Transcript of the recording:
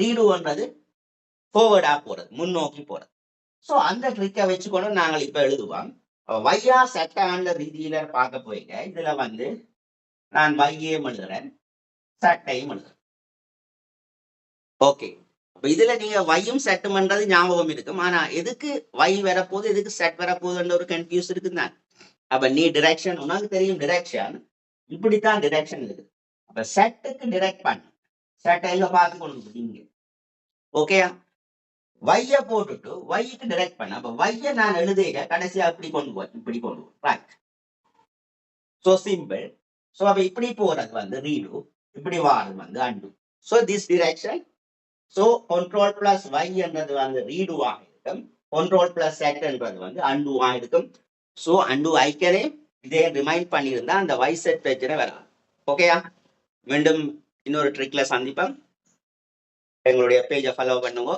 ரீடுன்றது ஃபார்வர்டா போறது, முன்னோக்கி போறது. ஸோ அந்த ட்ரிக்கை வச்சுக்கொண்டு நாங்கள் இப்ப எழுதுவோம். வையா சட்ட ரீதியில பார்க்க போயிங்க. இதுல வந்து நான் வையையும் எழுதுறேன், சட்டையும் எழுதுறேன். ஓகே, அப்ப இதுல நீங்க வையும் செட்டும்ன்றது ஞாபகம் இருக்கும். ஆனா எதுக்கு வை வரப்போகுது, எதுக்கு செட் வரப்போகுதுன்ற ஒரு கன்ஃபியூஸ் இருக்குதான். அப்ப நீ டிரெக்ஷன், உனக்கு தெரியும் டிரெக்ஷன் இப்படித்தான் டிரெக்ஷன் இருக்குது. அப்ப செட்டுக்கு டிரெக்ட் பண்ணு, செட்டை எங்க பார்த்து கொண்டு நீங்க. ஓகேயா, வைய போட்டுட்டு வைக்கு டிரெக்ட் பண்ண. அப்ப வைய நான் எழுதுக கடைசியா இப்படி கொண்டு போய் இப்படி கொண்டு போய் ரைட். So simple. ஸோ அப்ப இப்படி போறது வந்து ரீடு, இப்படி வாரம் வந்து undo. So this direction. So control plus Y என்றது வந்து ரீடுவாக இருக்கும், கண்ட்ரோல் பிளஸ் செட்ன்றது வந்து அண்டுவாக இருக்கும். ஸோ அண்டு ஐக்கனே இதே ரிமைண்ட் பண்ணியிருந்தா அந்த வை செட் பிரச்சனை வராது. ஓகேயா, மீண்டும் இன்னொரு ட்ரிக்ல சந்திப்போம். எங்களுடைய பேஜை ஃபாலோ பண்ணுங்க.